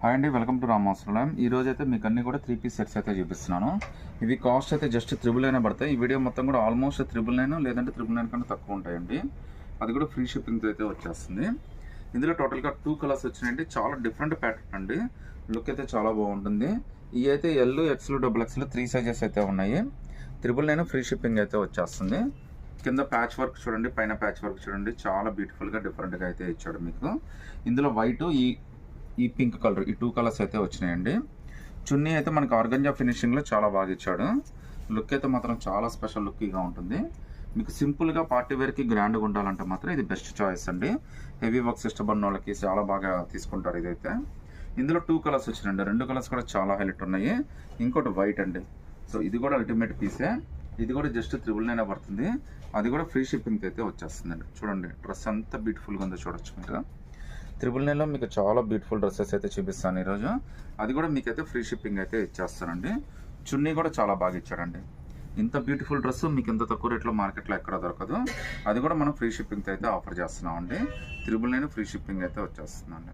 Hi అండి, welcome to రామాసురం. ఈ రోజు అయితే మీకు అన్ని కూడా 3 పీస్ సెట్స్ అయితే చూపిస్తున్నాను. ఇవి కాస్ట్ అయితే జస్ట్ 999 పడతాయి. ఈ వీడియో మొత్తం కూడా ఆల్మోస్ట్ 999 లేదంటే 999 కన్నా తక్కువ ఉంటాయండి. అది కూడా ఫ్రీ షిప్పింగ్తో అయితే వచ్చేస్తుంది. ఇందులో టోటల్గా 2 కలర్స్ వచ్చినాయండి. చాలా డిఫరెంట్ ప్యాటర్న్ అండి. లుక్ అయితే చాలా బాగుంటుంది. ఇవి అయితే ఎల్, ఎక్స్ఎల్, XXL 3 సైజెస్ అయితే ఉన్నాయి. 999 ఫ్రీ షిప్పింగ్ అయితే వచ్చేస్తుంది. కింద ప్యాచ్ వర్క్ చూడండి, పైన ప్యాచ్ వర్క్ చూడండి, చాలా బ్యూటిఫుల్గా డిఫరెంట్గా అయితే ఇచ్చాడు మీకు. ఇందులో వైట్, ఈ పింక్ కలర్, ఈ 2 కలర్స్ అయితే వచ్చినాయండి. చున్నీ అయితే మనకి ఆర్గంజా ఫినిషింగ్లో చాలా బాగా ఇచ్చాడు. లుక్ అయితే మాత్రం చాలా స్పెషల్ లుక్గా ఉంటుంది. మీకు సింపుల్గా పార్టీ వేర్కి గ్రాండ్గా ఉండాలంటే మాత్రం ఇది బెస్ట్ చాయిస్ అండి. హెవీ వర్క్స్ ఇష్టపడిన వాళ్ళకి చాలా బాగా తీసుకుంటారు ఇదైతే. ఇందులో 2 కలర్స్ వచ్చినాయండి. 2 కలర్స్ కూడా చాలా హైలైట్ ఉన్నాయి. ఇంకోటి వైట్ అండి. సో ఇది కూడా అల్టిమేట్ పీసే. ఇది కూడా జస్ట్ 999 పడుతుంది. అది కూడా ఫ్రీ షిప్పింగ్ అయితే వచ్చేస్తుందండి. చూడండి డ్రెస్ అంతా బ్యూటిఫుల్గా ఉందో చూడొచ్చు మీరు. 999లో మీకు చాలా బ్యూటిఫుల్ డ్రెస్సెస్ అయితే చూపిస్తాను ఈరోజు. అది కూడా మీకైతే ఫ్రీ షిప్పింగ్ అయితే ఇచ్చేస్తానండి. చున్నీ కూడా చాలా బాగా ఇచ్చాడండి. ఇంత బ్యూటిఫుల్ డ్రెస్ మీకు ఇంత తక్కువ రేట్లో మార్కెట్లో ఎక్కడ దొరకదు. అది కూడా మనం ఫ్రీ షిప్పింగ్తో అయితే ఆఫర్ చేస్తున్నామండి. 999 ఫ్రీ షిప్పింగ్ అయితే వచ్చేస్తుందండి.